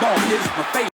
Basketball is my favorite.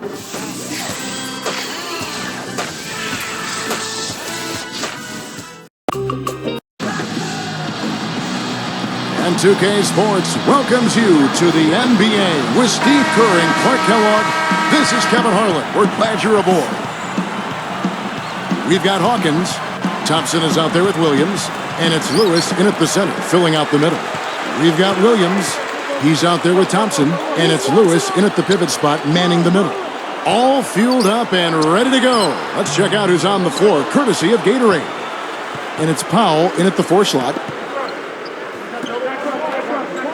And 2K Sports welcomes you to the NBA with Steve Kerr and Clark Kellogg. This is Kevin Harlan. We're glad you're aboard. We've got Hawkins. Thompson is out there with Williams. And it's Lewis in at the center, filling out the middle. We've got Williams. He's out there with Thompson. And it's Lewis in at the pivot spot, manning the middle. All fueled up and ready to go. Let's check out who's on the floor, courtesy of Gatorade. And it's Powell in at the 4 slot.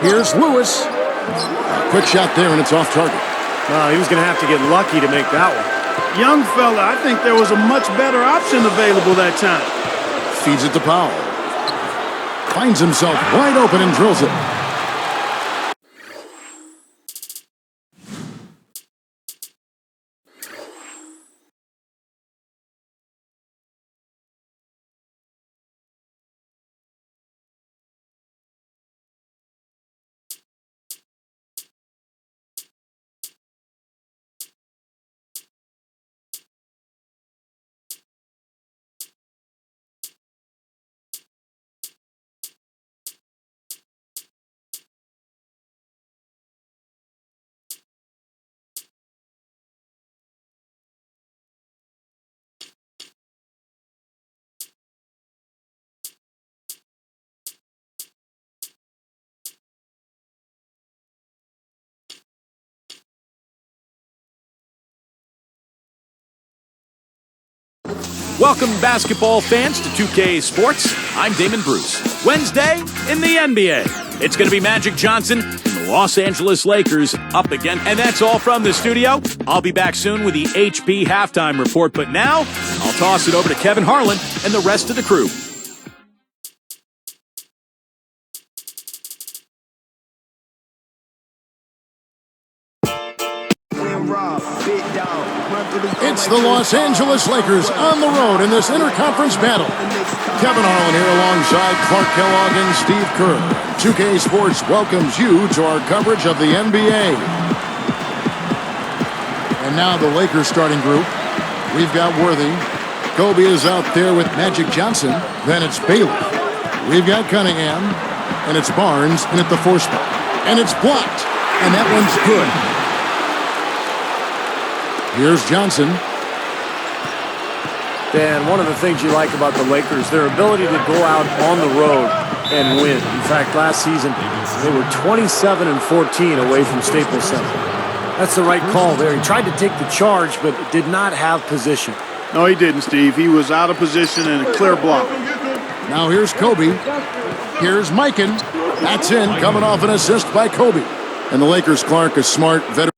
Here's Lewis. A quick shot there, and it's off target. He was going to have to get lucky to make that one. Young fella, I think there was a much better option available that time. Feeds it to Powell. Finds himself wide open and drills it. Welcome, basketball fans, to 2K Sports. I'm Damon Bruce. Wednesday in the NBA. It's going to be Magic Johnson and the Los Angeles Lakers up again. And that's all from the studio. I'll be back soon with the HP halftime report. But now, I'll toss it over to Kevin Harlan and the rest of the crew. It's the Los Angeles Lakers on the road in this interconference battle. Kevin Harlan here alongside Clark Kellogg and Steve Kerr. 2K Sports welcomes you to our coverage of the NBA. And now the Lakers starting group. We've got Worthy. Kobe is out there with Magic Johnson. Then it's Bailey. We've got Cunningham. And it's Barnes in at the 4 spot. And it's blocked. And that one's good. Here's Johnson. Dan, one of the things you like about the Lakers, their ability to go out on the road and win. In fact, last season, they were 27-14 away from Staples Center. That's the right call there. He tried to take the charge, but did not have position. No, he didn't, Steve. He was out of position and a clear block. Now here's Kobe. Here's Mikan. That's in, coming off an assist by Kobe. And the Lakers, Clark, a smart veteran.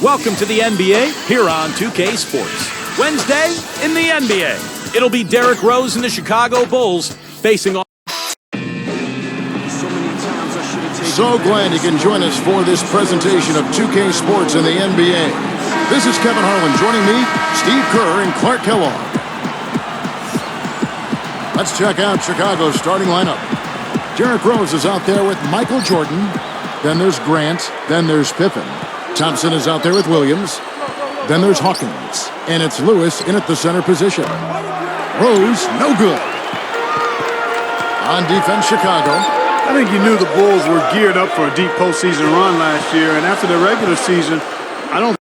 Welcome to the NBA here on 2K Sports. Wednesday in the NBA. It'll be Derrick Rose and the Chicago Bulls facing off. So glad you can join us for this presentation of 2K Sports in the NBA. This is Kevin Harlan. Joining me, Steve Kerr and Clark Kellogg. Let's check out Chicago's starting lineup. Derrick Rose is out there with Michael Jordan. Then there's Grant. Then there's Pippen. Thompson is out there with Williams. Then there's Hawkins. And it's Lewis in at the center position. Rose, no good. On defense, Chicago. I think you knew the Bulls were geared up for a deep postseason run last year, and after the regular season, I don't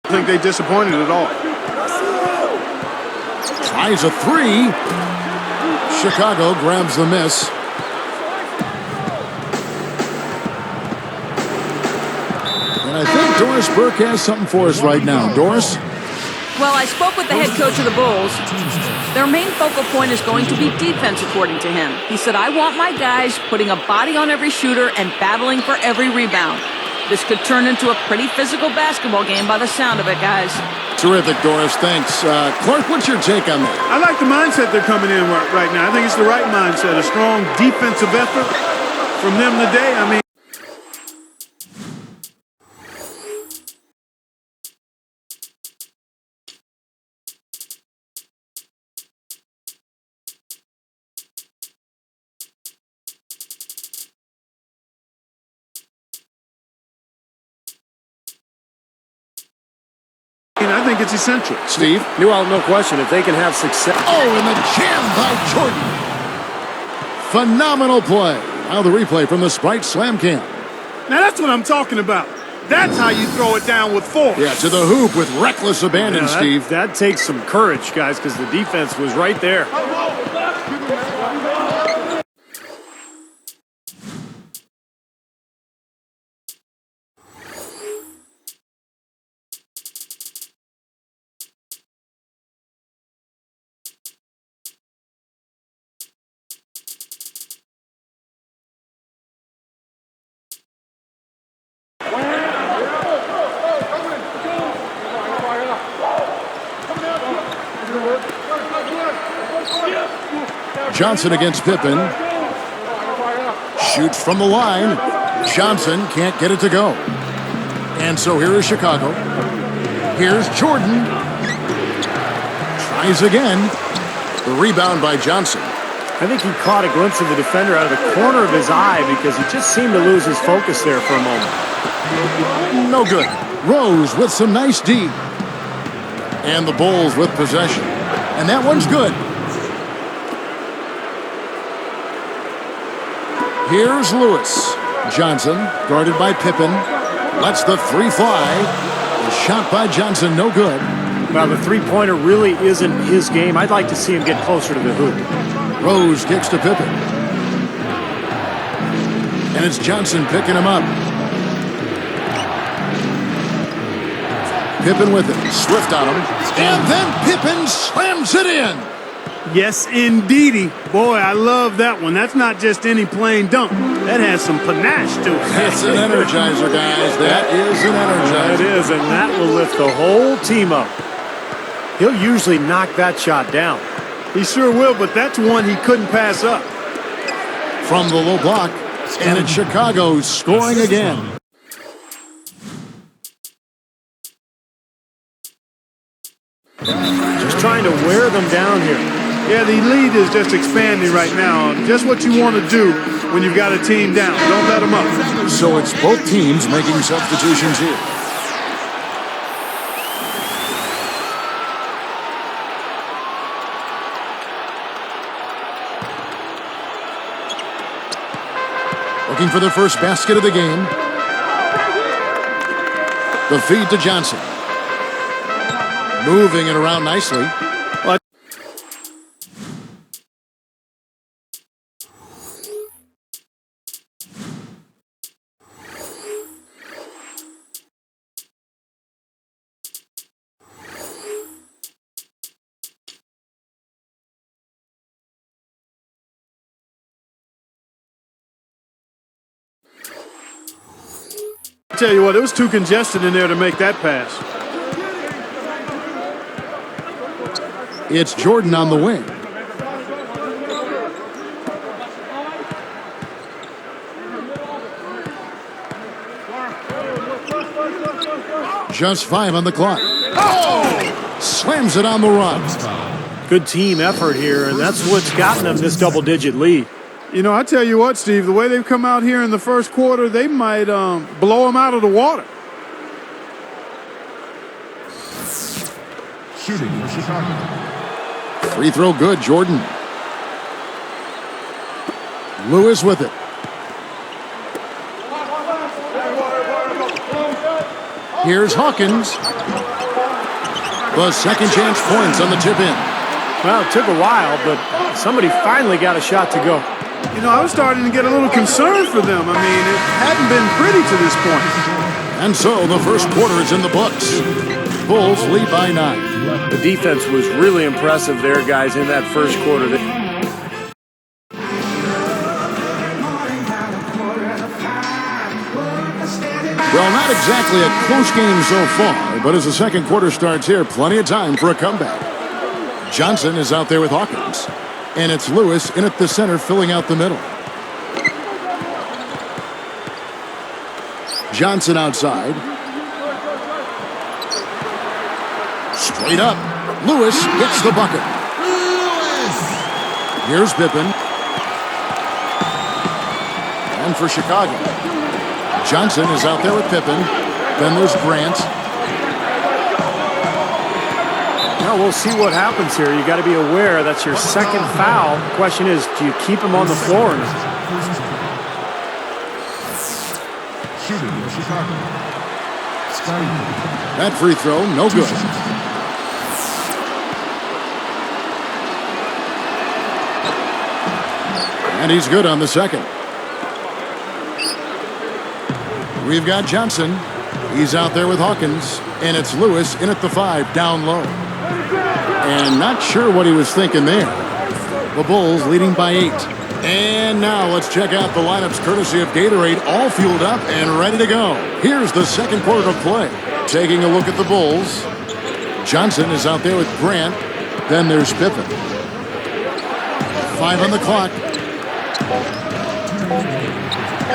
I think they disappointed at all. Tries a three. Chicago grabs the miss. And I think Doris Burke has something for us right now. Doris? Well, I spoke with the head coach of the Bulls. Their main focal point is going to be defense, according to him. He said, I want my guys putting a body on every shooter and battling for every rebound. This could turn into a pretty physical basketball game by the sound of it, guys. Terrific, Doris. Thanks. Clark, what's your take on that? I like the mindset they're coming in right now. I think it's the right mindset. A strong defensive effort from them today. I mean, I think it's essential. Steve? Well, no question. If they can have success. Oh, and the jam by Jordan. Phenomenal play. Now the replay from the Sprite Slam Cam. Now that's what I'm talking about. That's how you throw it down with force. Yeah, to the hoop with reckless abandon, Steve. That takes some courage, guys, because the defense was right there. Johnson against Pippen. Shoots from the line. Johnson can't get it to go. And so here is Chicago. Here's Jordan. Tries again. The rebound by Johnson. I think he caught a glimpse of the defender out of the corner of his eye because he just seemed to lose his focus there for a moment. No good. Rose with some nice D. And the Bulls with possession. And that one's good. Here's Lewis. Johnson, guarded by Pippen, lets the three fly. The shot by Johnson, no good. Well, the three-pointer really isn't his game. I'd like to see him get closer to the hoop. Rose kicks to Pippen. And it's Johnson picking him up. Pippen with it. Swift on him. And then Pippen slams it in. Yes, indeedy. Boy, I love that one. That's not just any plain dunk. That has some panache to it. That's an energizer, guys. That is an energizer. That is, and that will lift the whole team up. He'll usually knock that shot down. He sure will, but that's one he couldn't pass up. From the low block, and it's Chicago scoring again. Just trying to wear them down here. Yeah, the lead is just expanding right now. Just what you want to do when you've got a team down. Don't let them up. So it's both teams making substitutions here. Looking for the first basket of the game. The feed to Johnson. Moving it around nicely. I tell you what, it was too congested in there to make that pass. It's Jordan on the wing. Just 5 on the clock. Oh! Slams it on the run. Good team effort here, and that's what's gotten them this double-digit lead. You know, I tell you what, Steve, the way they've come out here in the first quarter, they might blow them out of the water. Shooting for Chicago. Free throw good, Jordan. Lewis with it. Here's Hawkins. The second chance points on the tip in. Well, it took a while, but somebody finally got a shot to go. You know, I was starting to get a little concerned for them. I mean, it hadn't been pretty to this point. And so the first quarter is in the books. Bulls lead by 9. The defense was really impressive there, guys, in that first quarter. Well, not exactly a close game so far, but as the second quarter starts here, plenty of time for a comeback. Johnson is out there with Hawkins, and it's Lewis in at the center filling out the middle. Johnson outside. Straight up. Lewis gets the bucket. Here's Pippen. And for Chicago, Johnson is out there with Pippen. Then there's Bryant. Now we'll see what happens here. You got to be aware that's your second foul. The question is, do you keep him on the floor or not? That free throw, no good. And he's good on the second. We've got Johnson. He's out there with Hawkins. And it's Lewis in at the 5, down low. And not sure what he was thinking there. The Bulls leading by 8. And now let's check out the lineups courtesy of Gatorade, all fueled up and ready to go. Here's the second quarter of play. Taking a look at the Bulls. Johnson is out there with Bryant. Then there's Pippen. 5 on the clock.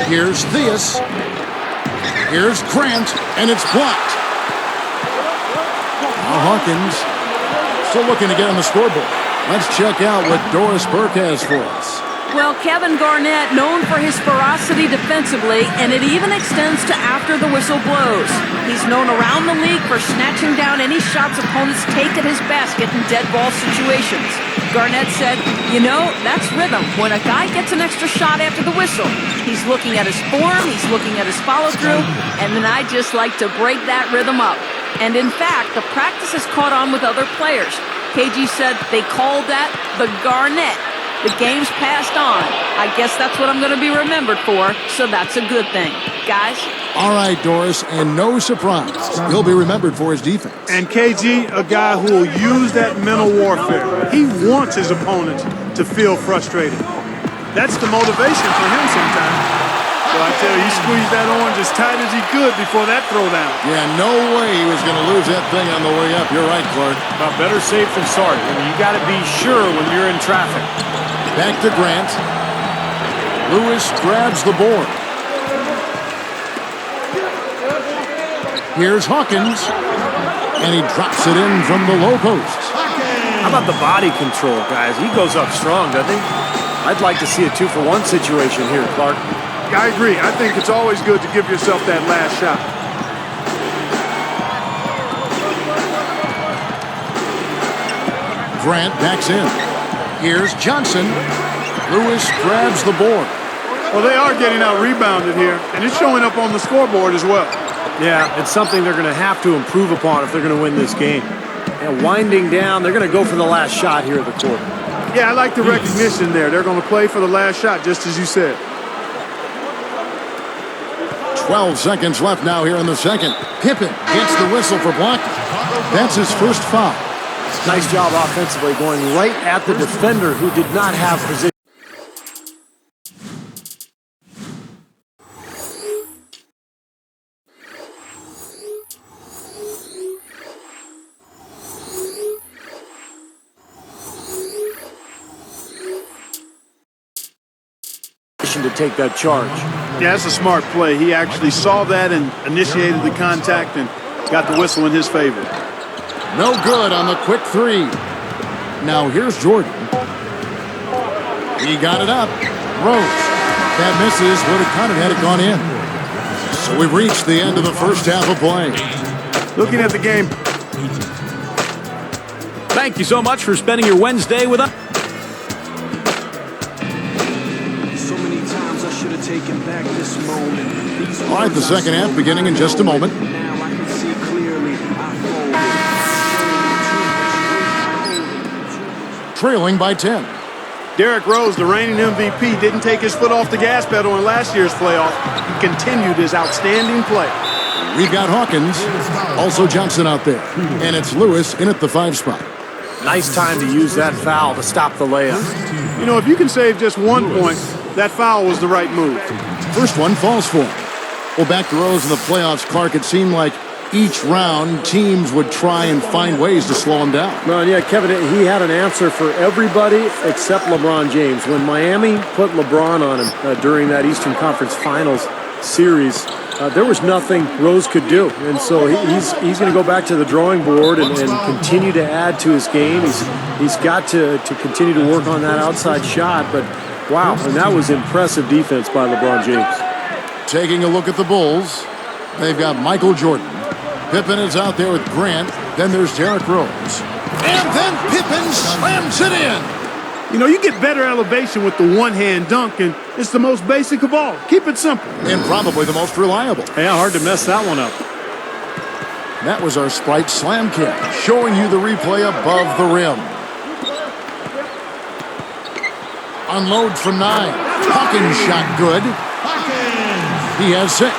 Here's Theus. Here's Grant, and it's blocked. Now Hawkins still looking to get on the scoreboard. Let's check out what Doris Burke has for us. Well, Kevin Garnett, known for his ferocity defensively, and it even extends to after the whistle blows. He's known around the league for snatching down any shots opponents take at his basket in dead ball situations. Garnett said, you know, that's rhythm. When a guy gets an extra shot after the whistle, he's looking at his form, he's looking at his follow-through, and then I just like to break that rhythm up. And in fact, the practice has caught on with other players. KG said they called that the Garnett. The game's passed on. I guess that's what I'm going to be remembered for, so that's a good thing. Guys? All right, Doris, and no surprise. He'll be remembered for his defense. And KG, a guy who will use that mental warfare. He wants his opponents to feel frustrated. That's the motivation for him sometimes. So I tell you, he squeezed that orange as tight as he could before that throwdown. Yeah, no way he was going to lose that thing on the way up. You're right, Clark. Well, better safe than sorry. I mean, you got to be sure when you're in traffic. Back to Grant. Lewis grabs the board. Here's Hawkins. And he drops it in from the low post. How about the body control, guys? He goes up strong, doesn't he? I'd like to see a 2-for-1 situation here, Clark. I agree. I think it's always good to give yourself that last shot. Grant backs in. Here's Johnson. Lewis grabs the board. Well, they are getting out rebounded here, and it's showing up on the scoreboard as well. Yeah, it's something they're going to have to improve upon if they're going to win this game. And winding down, they're going to go for the last shot here of the quarter. Yeah, I like the recognition there. They're going to play for the last shot, just as you said. 12 seconds left now here in the second. Pippen gets the whistle for blocking. That's his first foul. Nice job offensively, going right at the defender who did not have position. To take that charge. Yeah, that's a smart play. He actually saw that and initiated the contact and got the whistle in his favor. No good on the quick three. Now here's Jordan. He got it up. Rose. That misses, would have kind of had it gone in. So we've reached the end of the first half of play. Looking at the game. Thank you so much for spending your Wednesday with us. All right, the second half beginning in just a moment. trailing by 10. Derrick Rose, the reigning MVP, didn't take his foot off the gas pedal in last year's playoff. He continued his outstanding play. We've got Hawkins, also Johnson out there, and it's Lewis in at the 5 spot. Nice time to use that foul to stop the layup. You know, if you can save just 1 point, that foul was the right move. First one falls for him. Well, back to Rose in the playoffs, Clark, it seemed like each round teams would try and find ways to slow him down. Well, yeah, Kevin, he had an answer for everybody except LeBron James. When Miami put LeBron on him during that Eastern Conference Finals series, there was nothing Rose could do. And so he's going to go back to the drawing board and continue to add to his game. He's got to continue to work on that outside shot. But, wow, and that was impressive defense by LeBron James. Taking a look at the Bulls, they've got Michael Jordan. Pippen is out there with Grant. Then there's Derrick Rose. And then Pippen slams it in. You know, you get better elevation with the one-hand dunk, and it's the most basic of all. Keep it simple. And probably the most reliable. Yeah, hard to mess that one up. That was our Sprite Slam Cam, showing you the replay above the rim. Unload from 9. Hawkins shot good. He has 6.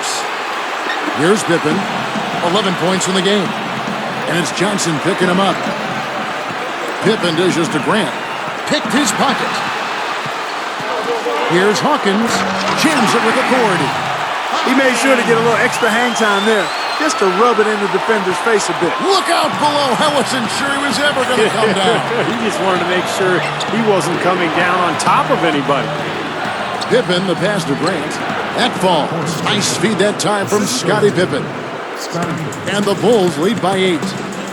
Here's Pippen. 11 points in the game. And it's Johnson picking him up. Pippen dishes to Grant. Picked his pocket. Here's Hawkins. Jams it with authority. He made sure to get a little extra hang time there, just to rub it in the defender's face a bit. Look out below. I wasn't sure he was ever going to come down. He just wanted to make sure he wasn't coming down on top of anybody. Pippen, the pass to Grant. That falls. Nice feed that time from Scottie Pippen. And the Bulls lead by 8.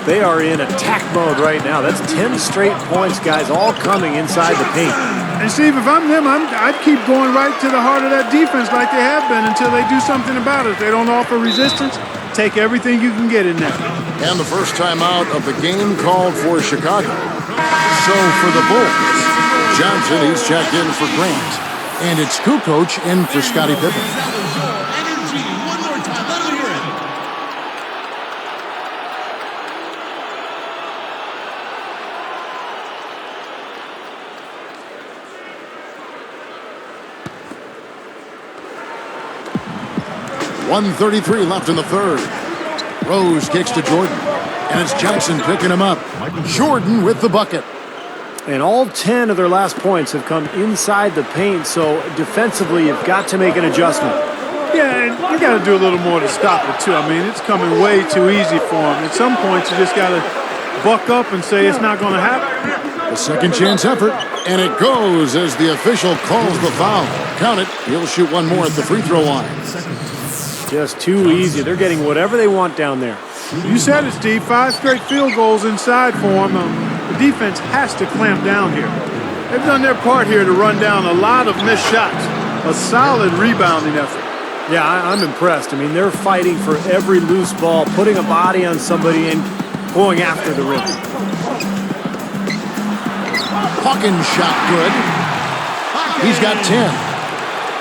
They are in attack mode right now. That's 10 straight points, guys, all coming inside the paint. And Steve, if I'm them, I'd keep going right to the heart of that defense like they have been until they do something about it. If they don't offer resistance, take everything you can get in there. And the first time out of the game called for Chicago. So for the Bulls, Johnson, he's checked in for Grant. And it's Kukoc in for Scottie Pippen. .133 left in the third. Rose kicks to Jordan. And it's Johnson picking him up. Jordan with the bucket. And all 10 of their last points have come inside the paint, so defensively you've got to make an adjustment. Yeah, and you got to do a little more to stop it, too. I mean, it's coming way too easy for him. At some points, you just got to buck up and say it's not going to happen. A second chance effort, and it goes as the official calls the foul. Count it. He'll shoot one more at the free throw line. Just too easy. They're getting whatever they want down there. You said it, Steve. 5 straight field goals inside for him. The defense has to clamp down here. They've done their part here to run down a lot of missed shots. A solid rebounding effort. Yeah, I'm impressed. I mean, they're fighting for every loose ball, putting a body on somebody and going after the rim. Hawkins shot good. He's got 10.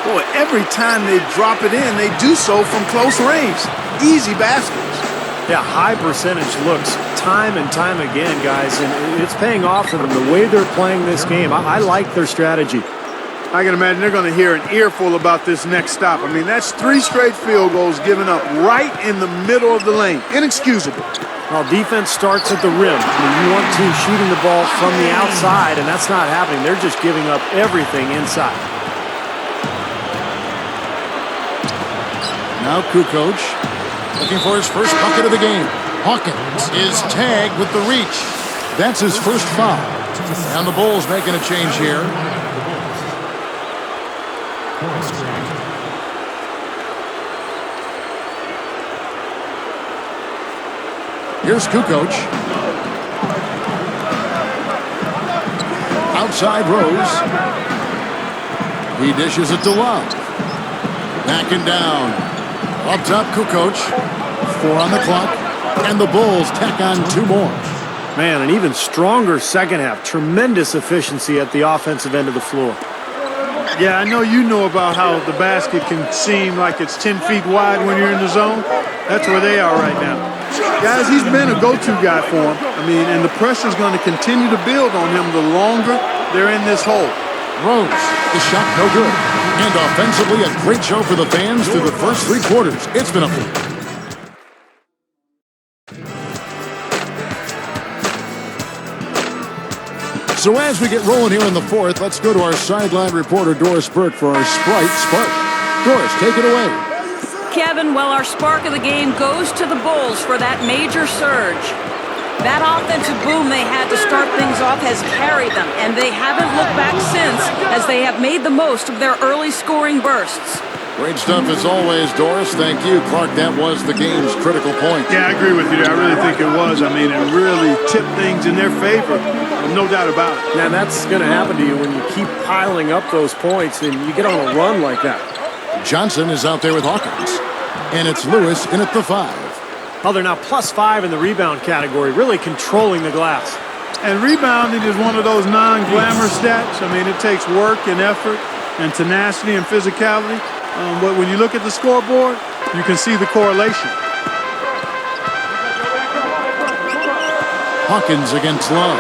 Boy, every time they drop it in, they do so from close range. Easy baskets. Yeah, high percentage looks time and time again, guys, and it's paying off for them the way they're playing this game. I like their strategy. I can imagine they're going to hear an earful about this next stop. I mean, that's 3 straight field goals given up right in the middle of the lane. Inexcusable. Well, defense starts at the rim. I mean, you want teams shooting the ball from the outside, and that's not happening. They're just giving up everything inside. Now Kukoc looking for his first bucket of the game. Hawkins is tagged with the reach. That's his first foul. And the Bulls making a change here. Here's Kukoc. Outside Rose. He dishes it to Love. Backing down. Up top, Kukoc. 4 on the clock. And the Bulls tack on 2 more. Man, an even stronger second half. Tremendous efficiency at the offensive end of the floor. Yeah, I know you know about how the basket can seem like it's 10 feet wide when you're in the zone. That's where they are right now. Guys, he's been a go-to guy for them. I mean, and the pressure's going to continue to build on him the longer they're in this hole. Rose, the shot no good. And offensively, a great show for the fans through the first 3 quarters. It's been a So as we get rolling here in the 4th, let's go to our sideline reporter, Doris Burke, for our Sprite Spark. Doris, take it away. Kevin, well, our spark of the game goes to the Bulls for that major surge. That offensive boom they had to start things off has carried them, and they haven't looked back since as they have made the most of their early scoring bursts. Great stuff as always, Doris. Thank you. Clark, that was the game's critical point. Yeah, I agree with you there. I really think it was. I mean, it really tipped things in their favor. No doubt about it. Now, that's going to happen to you when you keep piling up those points and you get on a run like that. Johnson is out there with Hawkins. And it's Lewis in at the 5. Oh, they're now +5 in the rebound category, really controlling the glass. And rebounding is one of those non-glamour stats. I mean, it takes work and effort and tenacity and physicality. But when you look at the scoreboard, you can see the correlation. Hawkins against Love.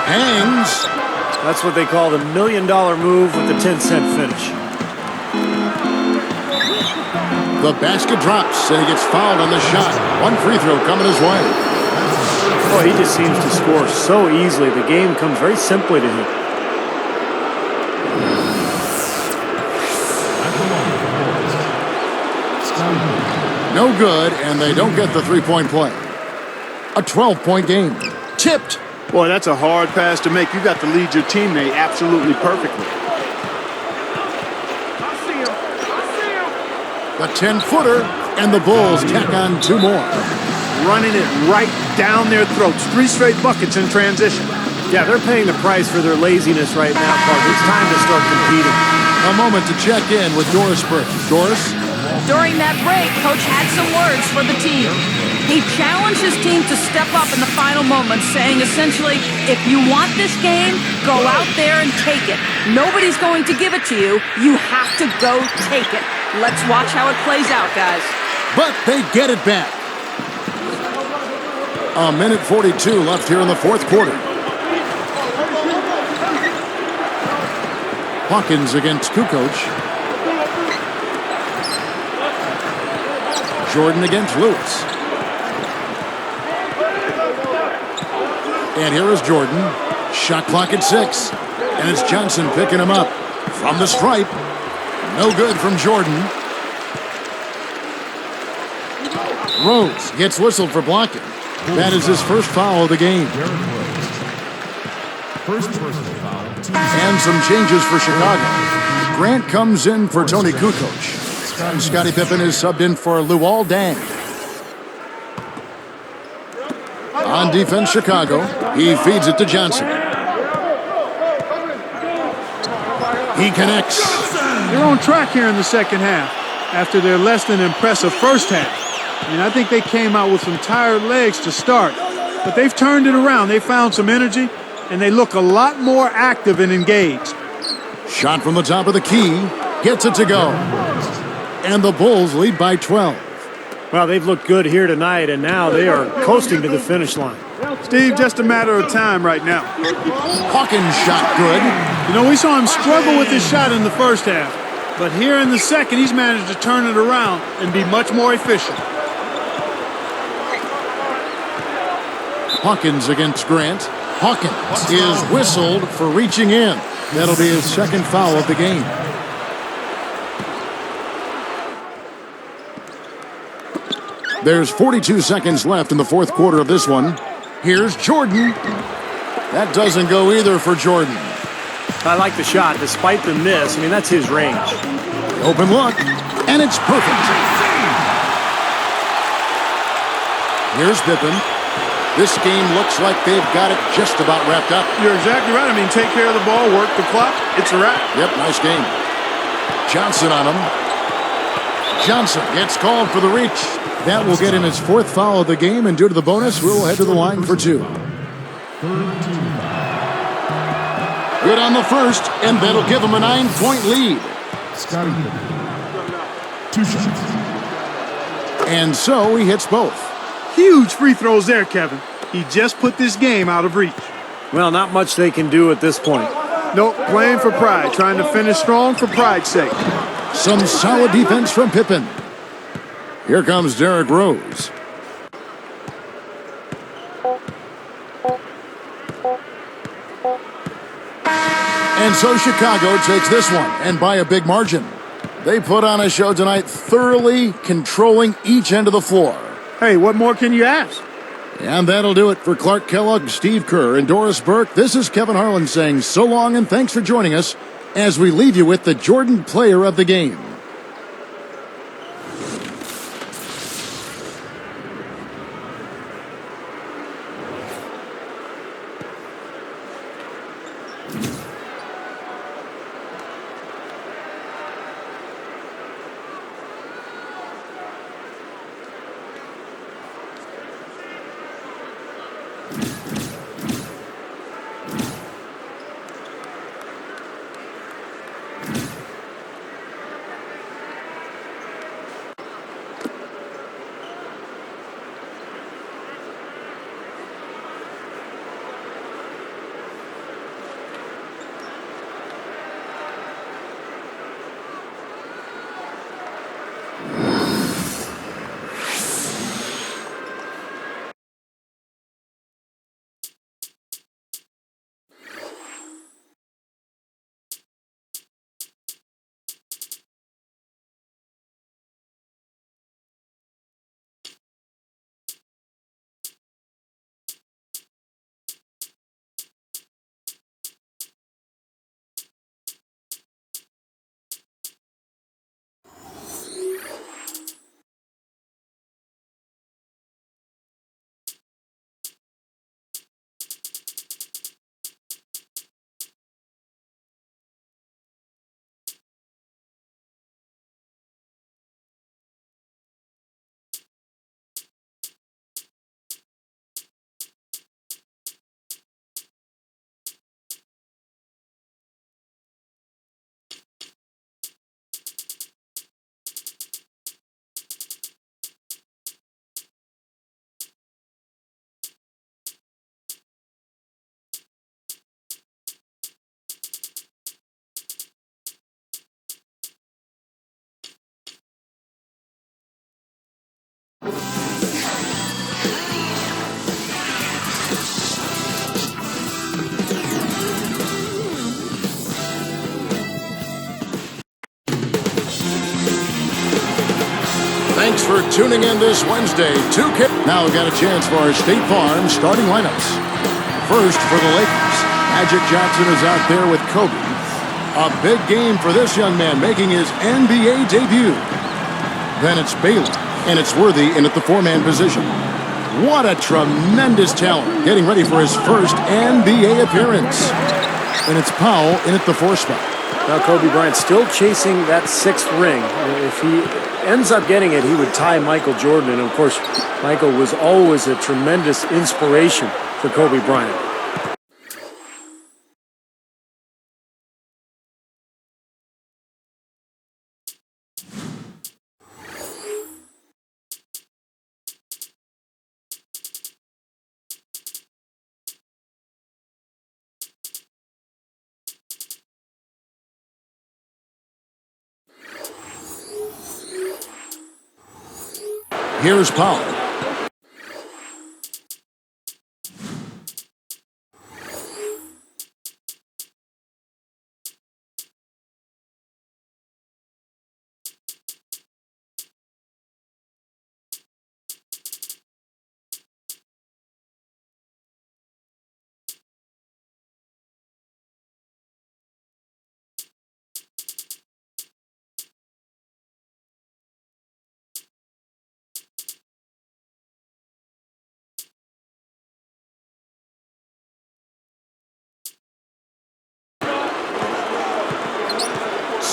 Hangs. That's what they call the $1 million move with the 10-cent finish. The basket drops, and he gets fouled on the shot. 1 free throw coming his way. Boy, he just seems to score so easily. The game comes very simply to him. No good, and they don't get the 3-point play. A 12-point game. Tipped. Boy, that's a hard pass to make. You got to lead your teammate absolutely perfectly. The 10-footer, and the Bulls tack on 2 more. Running it right down their throats. 3 straight buckets in transition. Yeah, they're paying the price for their laziness right now, Clark. It's time to start competing. A moment to check in with Doris Burke. Doris? During that break, Coach had some words for the team. He challenged his team to step up in the final moments, saying essentially, if you want this game, go out there and take it. Nobody's going to give it to you. You have to go take it. Let's watch how it plays out, guys. But they get it back. A minute 42 left here in the 4th quarter. Hawkins against Kukoc. Jordan against Lewis. And here is Jordan. Shot clock at 6. And it's Johnson picking him up from the stripe. No good from Jordan. Rose gets whistled for blocking. That is his first foul of the game. And some changes for Chicago. Grant comes in for Tony Kukoc. And Scottie Pippen is subbed in for Luol Deng. On defense, Chicago. He feeds it to Johnson. He connects. They're on track here in the second half after their less than impressive first half. I mean, I think they came out with some tired legs to start, but they've turned it around. They found some energy, and they look a lot more active and engaged. Shot from the top of the key. Gets it to go. And the Bulls lead by 12. Well, they've looked good here tonight, and now they are coasting to the finish line. Steve, just a matter of time right now. Hawkins shot good. You know, we saw him struggle with his shot in the first half, but here in the second, he's managed to turn it around and be much more efficient. Hawkins against Grant. Hawkins is whistled for reaching in. That'll be his second foul of the game. There's 42 seconds left in the 4th quarter of this one. Here's Jordan. That doesn't go either for Jordan. I like the shot, despite the miss. I mean, that's his range. Open look, and it's perfect. Here's Pippen. This game looks like they've got it just about wrapped up. You're exactly right. I mean, take care of the ball, work the clock. It's a wrap. Yep, nice game. Johnson on him. Johnson gets called for the reach. That will get him his 4th foul of the game, and due to the bonus, we'll head to the line for 2. Good on the first, and that'll give him a 9-point lead. Scottie, 2 shots. And so he hits both. Huge free throws there, Kevin. He just put this game out of reach. Well, not much they can do at this point. Nope, playing for pride, trying to finish strong for pride's sake. Some solid defense from Pippen. Here comes Derrick Rose. And so Chicago takes this one, and by a big margin. They put on a show tonight, thoroughly controlling each end of the floor. Hey, what more can you ask? And that'll do it for Clark Kellogg, Steve Kerr, and Doris Burke. This is Kevin Harlan saying so long and thanks for joining us as we leave you with the Jordan Player of the Game. Thanks for tuning in this Wednesday. 2K. Now we've got a chance for our State Farm starting lineups. First for the Lakers, Magic Johnson is out there with Kobe. A big game for this young man making his NBA debut. Then it's Baylor, and it's Worthy in at the four-man position. What a tremendous talent getting ready for his first NBA appearance. And it's Powell in at the four spot. Now Kobe Bryant still chasing that sixth ring. If he ends up getting it, he would tie Michael Jordan. And, of course, Michael was always a tremendous inspiration for Kobe Bryant. Here's Powell.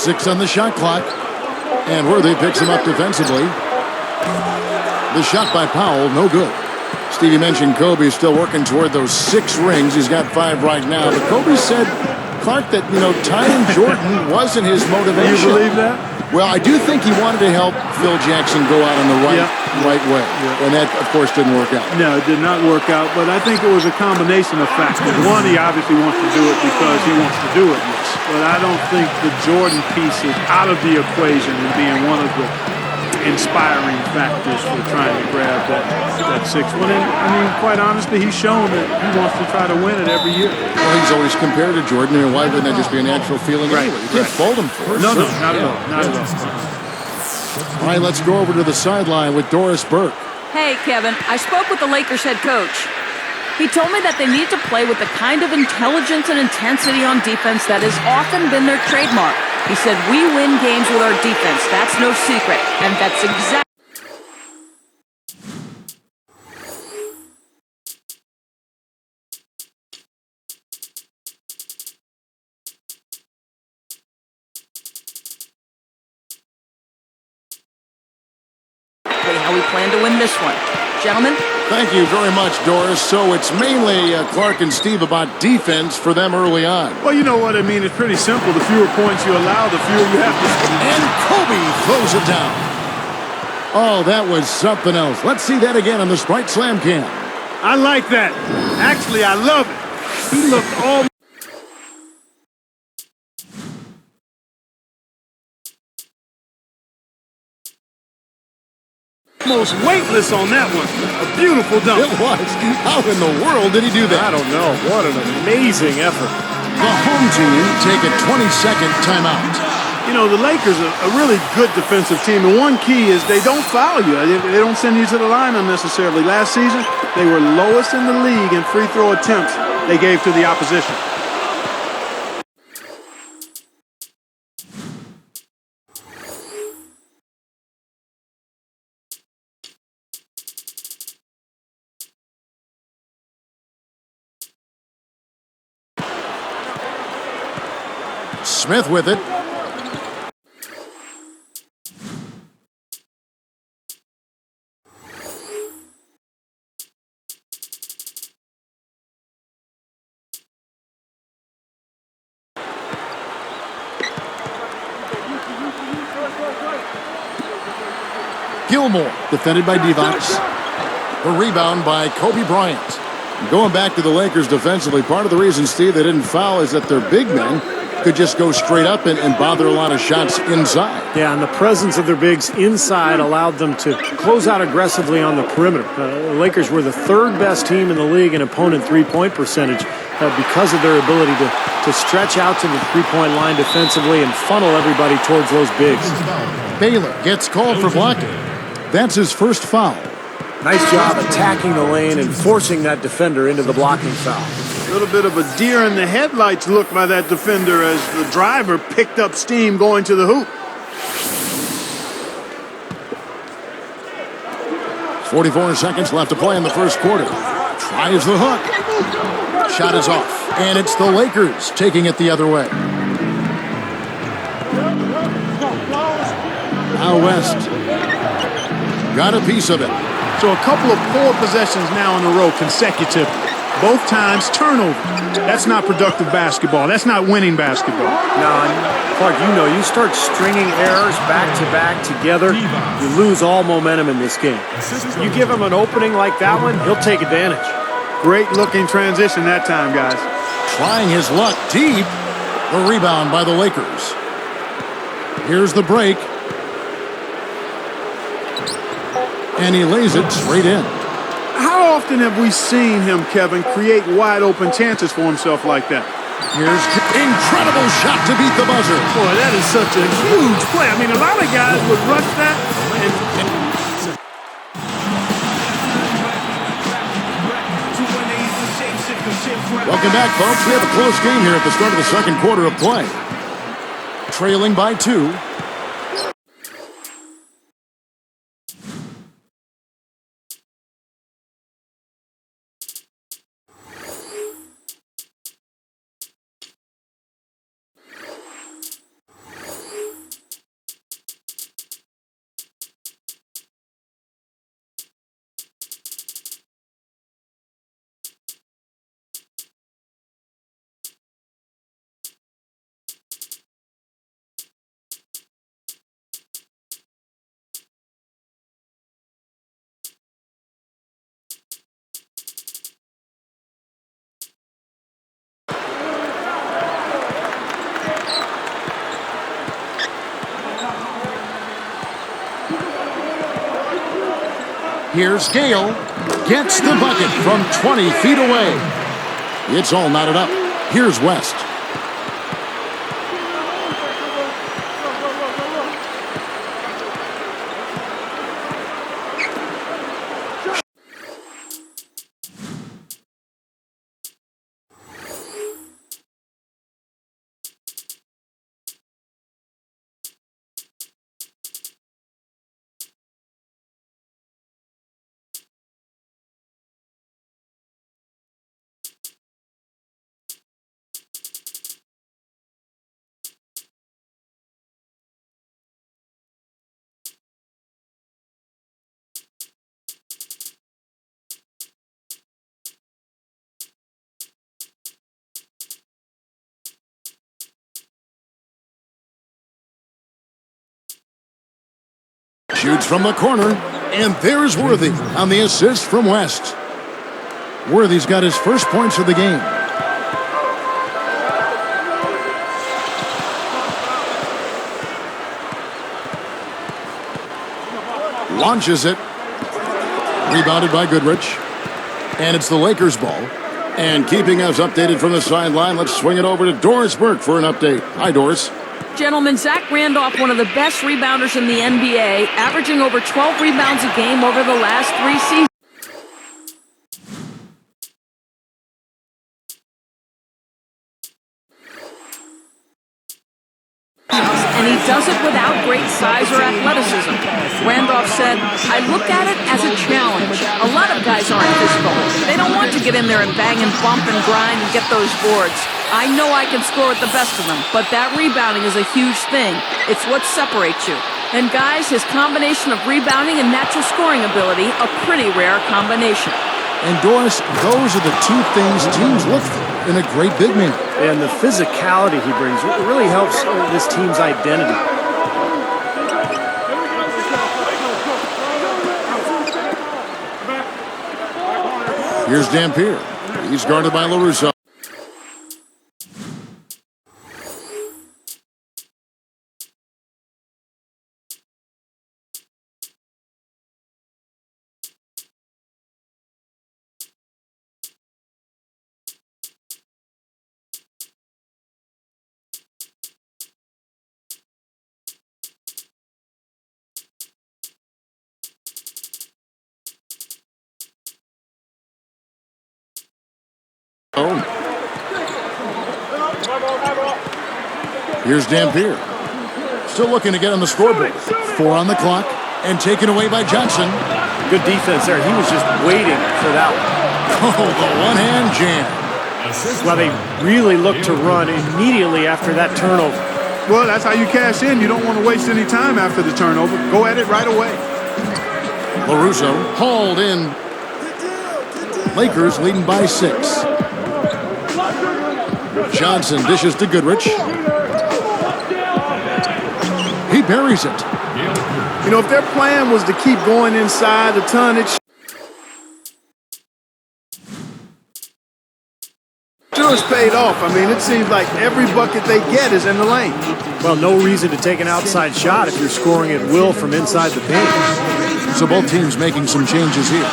Six on the shot clock. And Worthy picks him up defensively. The shot by Powell, no good. Stevie mentioned Kobe's still working toward those 6 rings. He's got 5 right now. But Kobe said, Clark, that, tying Jordan wasn't his motivation. Do you believe that? Well, I do think he wanted to help Phil Jackson go out on the right. Yeah. right way. Yeah. And that, of course, didn't work out. No, it did not work out, but I think it was a combination of factors. One, he obviously wants to do it because he wants to do it. But I don't think the Jordan piece is out of the equation and being one of the inspiring factors for trying to grab that sixth one. And, I mean, quite honestly, he's shown that he wants to try to win it every year. Well, he's always compared to Jordan, and why wouldn't that just be a natural feeling anyway? You can't fault him for it. No, not at all. Not at all. All right, let's go over to the sideline with Doris Burke. Hey, Kevin, I spoke with the Lakers head coach. He told me that they need to play with the kind of intelligence and intensity on defense that has often been their trademark. He said, we win games with our defense. That's no secret. And that's exactly... how we plan to win this one. Gentlemen? Thank you very much, Doris. So it's mainly Clark and Steve about defense for them early on. Well, you know what I mean. It's pretty simple. The fewer points you allow, the fewer you have to score. And Kobe throws it down. Oh, that was something else. Let's see that again on the Sprite Slam Cam. I like that. Actually, I love it. He looked all... almost weightless on that one. A beautiful dunk. It was. How in the world did he do that? I don't know. What an amazing effort. The home team take a 20-second timeout. You know, the Lakers are a really good defensive team, and one key is they don't foul you. They don't send you to the line unnecessarily. Last season, they were lowest in the league in free throw attempts they gave to the opposition. Smith with it. Gilmore, defended by Divac. The rebound by Kobe Bryant. Going back to the Lakers defensively, part of the reason, Steve, they didn't foul is that their big men could just go straight up and bother a lot of shots inside. Yeah, and the presence of their bigs inside allowed them to close out aggressively on the perimeter. The Lakers were the third best team in the league in opponent three-point percentage because of their ability to stretch out to the three-point line defensively and funnel everybody towards those bigs. Baylor gets called for blocking. That's his first foul. Nice job attacking the lane and forcing that defender into the blocking foul. A little bit of a deer in the headlights look by that defender as the driver picked up steam going to the hoop. 44 seconds left to play in the first quarter. Tries the hook. Shot is off. And it's the Lakers taking it the other way. Now West. Got a piece of it. So a couple of poor possessions now in a row consecutive. Both times turnover. That's not productive basketball. That's not winning basketball. No, and Clark, you know, you start stringing errors back-to-back together, you lose all momentum in this game. You give him an opening like that one, he'll take advantage. Great looking transition that time, guys. Trying his luck deep. The rebound by the Lakers. Here's the break. And he lays it straight in. How often have we seen him, Kevin, create wide open chances for himself like that? Here's incredible shot to beat the buzzer. Boy, that is such a huge play. I mean, a lot of guys would rush that and welcome back, folks. We have a close game here at the start of the second quarter of play. Trailing by 2. Here's Gale. Gets the bucket from 20 feet away. It's all knotted up. Here's West. Shoots from the corner, and there's Worthy on the assist from West. Worthy's got his first points of the game. Launches it. Rebounded by Goodrich. And it's the Lakers' ball. And keeping us updated from the sideline, let's swing it over to Doris Burke for an update. Hi, Doris. Gentlemen, Zach Randolph, one of the best rebounders in the NBA, averaging over 12 rebounds a game over the last 3 seasons. And he does it without great size or athleticism. Randolph said, I look at it as a challenge. A lot of guys aren't physical. They don't want to get in there and bang and bump and grind and get those boards. I know I can score with the best of them, but that rebounding is a huge thing. It's what separates you. And guys, his combination of rebounding and natural scoring ability, a pretty rare combination. And Doris, those are the two things teams look for in a great big man. And the physicality he brings really helps this team's identity. Here's Dampier. He's guarded by LaRusso. Here's Dampier. Still looking to get on the scoreboard. 4 on the clock and taken away by Johnson. Good defense there. He was just waiting for that one. Oh, the one-hand jam. Well, they really looked to run immediately after that turnover. Well, that's how you cash in. You don't want to waste any time after the turnover. Go at it right away. LaRusso hauled in. Lakers leading by 6. Johnson dishes to Goodrich. He buries it. You know, if their plan was to keep going inside the tonnage, sure it's paid off. I mean, it seems like every bucket they get is in the lane. Well, no reason to take an outside shot if you're scoring at will from inside the paint. So both teams making some changes here.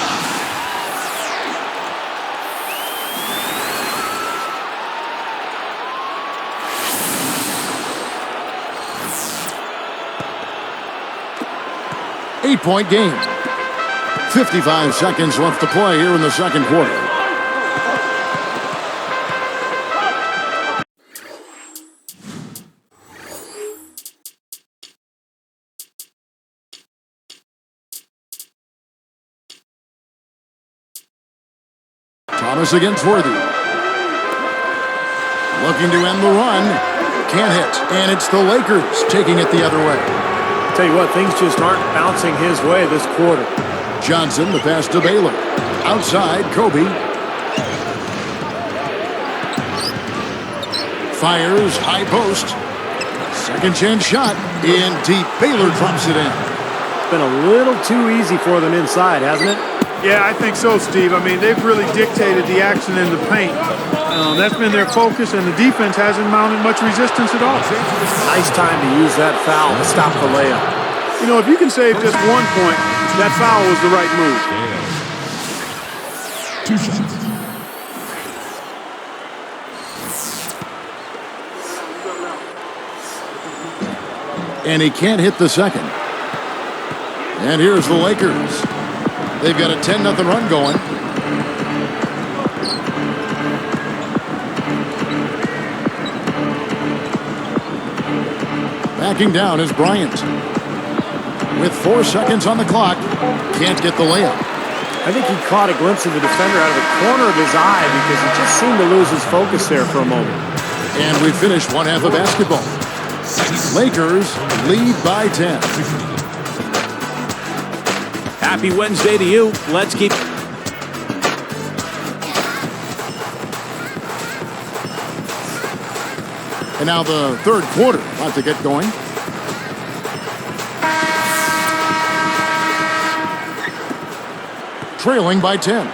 Eight-point game. 55 seconds left to play here in the second quarter. Thomas against Worthy. Looking to end the run. Can't hit. And it's the Lakers taking it the other way. Tell you what, things just aren't bouncing his way this quarter. Johnson, the pass to Baylor. Outside, Kobe. Fires, high post. Second chance shot. In deep. Baylor drops it in. It's been a little too easy for them inside, hasn't it? Yeah, I think so, Steve. I mean, they've really dictated the action in the paint. That's been their focus, and the defense hasn't mounted much resistance at all. Nice time to use that foul to stop the layup. You know, if you can save just 1 point, That foul was the right move. 2 shots. And he can't hit the second. And here's the Lakers. They've got a 10-0 run going. Backing down is Bryant. With 4 seconds on the clock, can't get the layup. I think he caught a glimpse of the defender out of the corner of his eye because he just seemed to lose his focus there for a moment. And we finish one half of basketball. Lakers lead by 10. Happy Wednesday to you. Let's keep... And now the third quarter about to get going. Trailing by 10.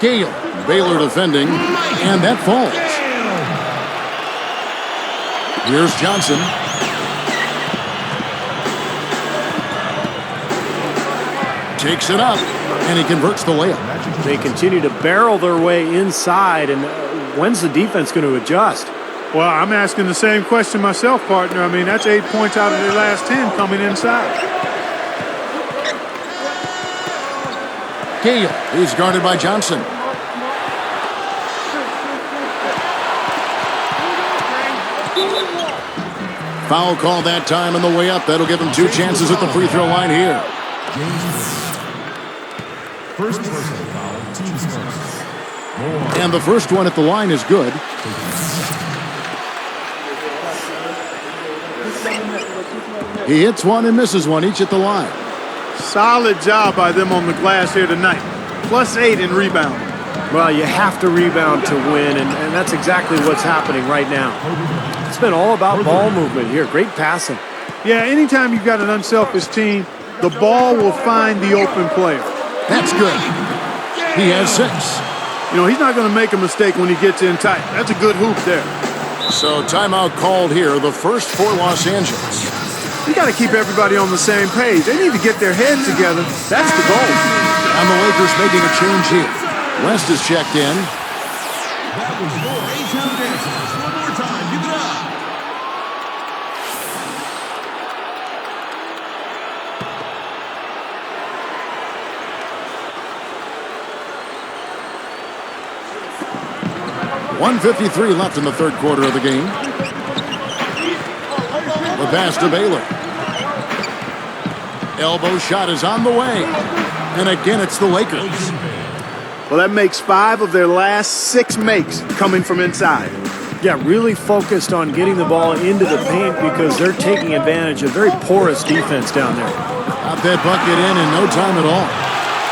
Gale, Baylor defending, and that falls. Here's Johnson. Takes it up, and he converts the layup. They continue to barrel their way inside, and when's the defense going to adjust? Well, I'm asking the same question myself, partner. I mean, that's 8 points out of their last 10 coming inside. Gale is guarded by Johnson. Foul call that time on the way up. That'll give him 2 chances at the free throw line here. First personal foul, team starts. And the first one at the line is good. He hits one and misses one, each at the line. Solid job by them on the glass here tonight. +8 in rebound. Well, you have to rebound to win, and that's exactly what's happening right now. It's been all about ball movement here. Great passing. Yeah, anytime you've got an unselfish team, the ball will find the open player. That's good. He has 6. You know, he's not going to make a mistake when he gets in tight. That's a good hoop there. So timeout called here, the first for Los Angeles. You got to keep everybody on the same page. They need to get their heads together. That's the goal. And the Lakers making a change here. West is checked in. That was your A-Town dancers. One more time, give it up. .153 left in the third quarter of the game. The pass to Baylor. Elbow shot is on the way. And again, it's the Lakers. Well, that makes 5 of their last 6 makes coming from inside. Yeah, really focused on getting the ball into the paint because they're taking advantage of very porous defense down there. Got that bucket in no time at all.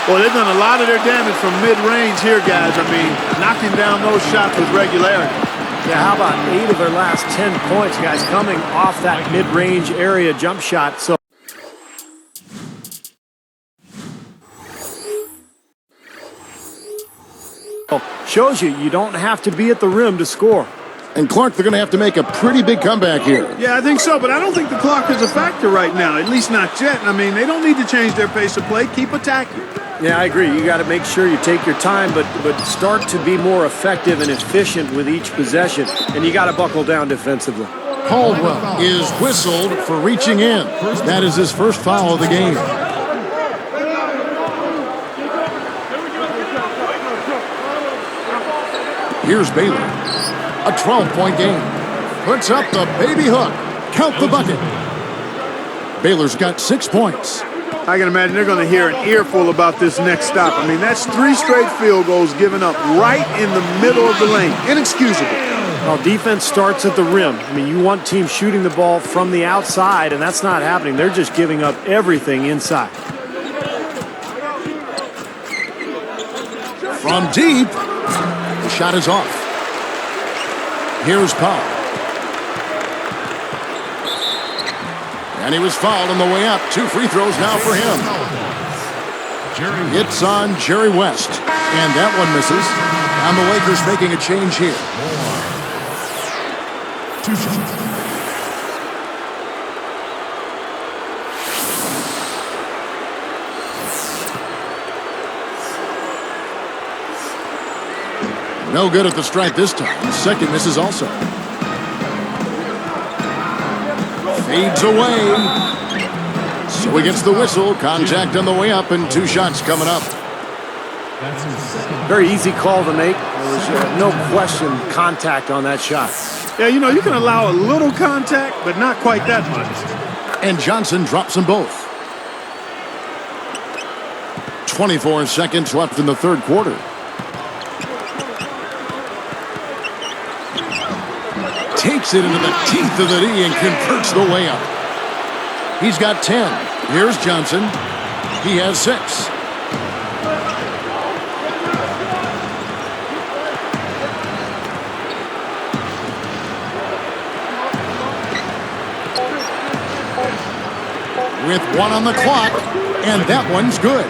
Well, they've done a lot of their damage from mid-range here, guys. I mean, knocking down those shots with regularity. Yeah, how about 8 of their last 10 points, guys, coming off that mid-range area jump shot. So shows you don't have to be at the rim to score. And Clark, they're going to have to make a pretty big comeback here. Yeah, I think so, but I don't think the clock is a factor right now, at least not yet. I mean, they don't need to change their pace of play. Keep attacking. Yeah, I agree. You got to make sure you take your time, but start to be more effective and efficient with each possession, and you got to buckle down defensively. Caldwell is whistled for reaching in. That is his first foul of the game. Here's Baylor. A 12-point game. Puts up the baby hook. Count the bucket. Baylor's got 6 points. I can imagine they're going to hear an earful about this next stop. I mean, that's 3 straight field goals given up right in the middle of the lane. Inexcusable. Well, defense starts at the rim. I mean, you want teams shooting the ball from the outside, and that's not happening. They're just giving up everything inside. From deep, the shot is off. Here's Powell. And he was fouled on the way up. 2 free throws now for him. It's on Jerry West. And that one misses. And the Lakers making a change here. 2 shots. No good at the stripe this time. Second misses also. Fades away. So he gets the whistle. Contact on the way up and 2 shots coming up. Very easy call to make. There was no question contact on that shot. Yeah, you know, you can allow a little contact, but not quite that much. And Johnson drops them both. 24 seconds left in the third quarter. Takes it into the teeth of the D and converts the layup. He's got 10. Here's Johnson. He has 6. With 1 on the clock, and that one's good.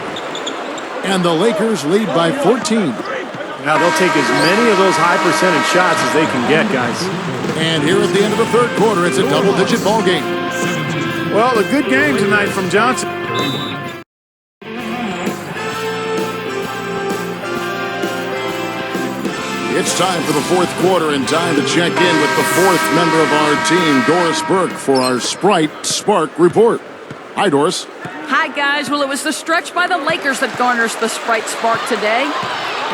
And the Lakers lead by 14. Now they'll take as many of those high percentage shots as they can get, guys. And here at the end of the third quarter, it's a double-digit ball game. Well, a good game tonight from Johnson. It's time for the fourth quarter and time to check in with the fourth member of our team, Doris Burke, for our Sprite Spark report. Hi, Doris. Hi, guys. Well, it was the stretch by the Lakers that garners the Sprite Spark today.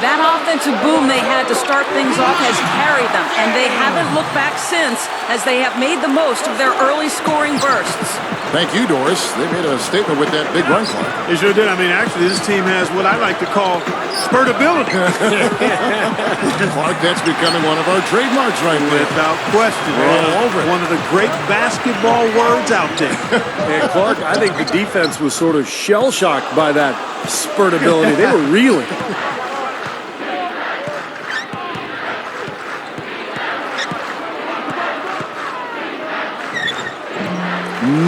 That offensive boom they had to start things off has carried them, and they haven't looked back since as they have made the most of their early scoring bursts. Thank you, Doris. They made a statement with that big run clock. They sure did. I mean, actually, this team has what I like to call spurtability. Clark, that's becoming one of our trademarks right there. Without question. We're all over it. One of the great basketball words out there. And Clark, I think the defense was sort of shell-shocked by that spurtability. They were reeling.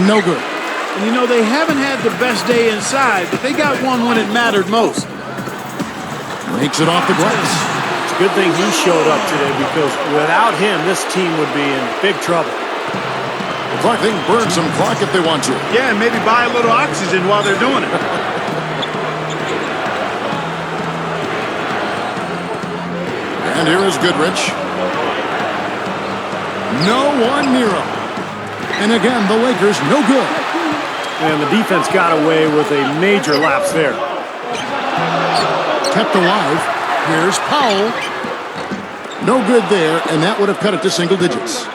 No good. And you know, they haven't had the best day inside, but they got one when it mattered most. Makes it off the glass. It's a good thing he showed up today because without him, this team would be in big trouble. Clark, they can burn some clock if they want to. Yeah, and maybe buy a little oxygen while they're doing it. And here is Goodrich. No one near him. And again, the Lakers no good. And the defense got away with a major lapse there. Kept alive. Here's Powell. No good there, and that would have cut it to single digits.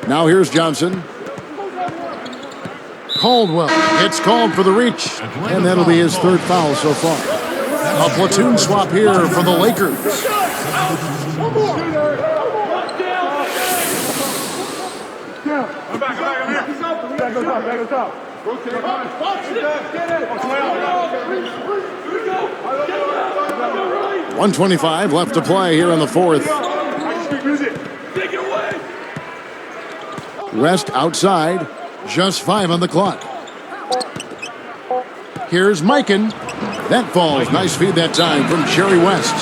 Now here's Johnson. Caldwell. It's called for the reach, and that'll be his third foul so far. A platoon swap here for the Lakers. Back us up. 1:25 left to play here in the fourth. West outside. Just 5 on the clock. Here's Mikan. That falls. Nice feed that time from Jerry West.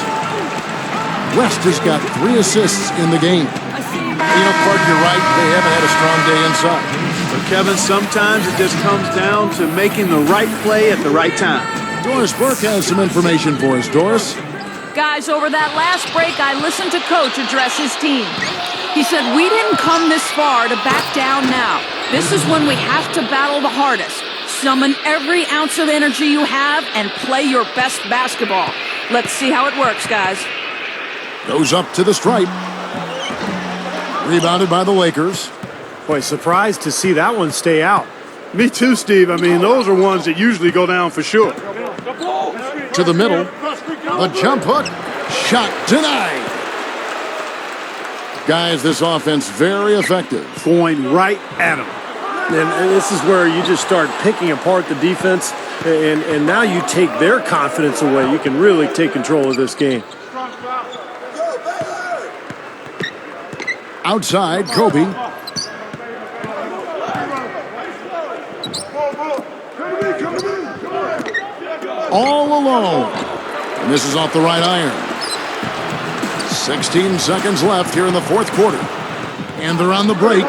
West has got 3 assists in the game. You know, Clark, you're right. They haven't had a strong day inside. But Kevin, sometimes it just comes down to making the right play at the right time. Doris Burke has some information for us. Doris? Guys, over that last break, I listened to Coach address his team. He said, we didn't come this far to back down now. This is when we have to battle the hardest. Summon every ounce of energy you have and play your best basketball. Let's see how it works, guys. Goes up to the stripe. Rebounded by the Lakers. Boy, surprised to see that one stay out. Me too, Steve. I mean, those are ones that usually go down for sure. To the middle. The jump hook. Shot denied. Guys, this offense very effective. Going right at them. And this is where you just start picking apart the defense, and now you take their confidence away. You can really take control of this game. Outside, Kobe. All alone. And this is off the right iron. 16 seconds left here in the fourth quarter. And they're on the break.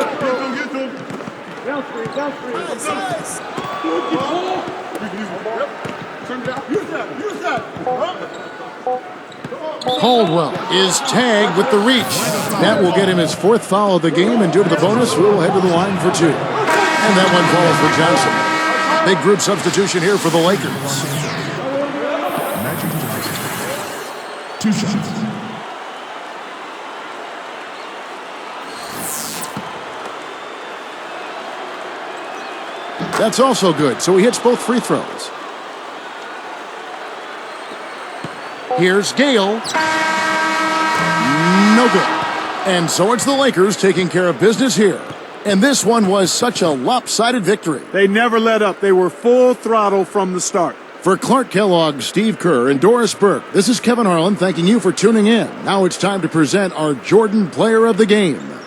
Caldwell is tagged with the reach. That will get him his 4th foul of the game, and due to the bonus, we'll head to the line for 2. And that one falls for Johnson. Big group substitution here for the Lakers. Magic Johnson. 2 shots. That's also good, so he hits both free throws. Here's Gale. No good. And so it's the Lakers taking care of business here. And this one was such a lopsided victory. They never let up. They were full throttle from the start. For Clark Kellogg, Steve Kerr, and Doris Burke, this is Kevin Harlan thanking you for tuning in. Now it's time to present our Jordan Player of the Game.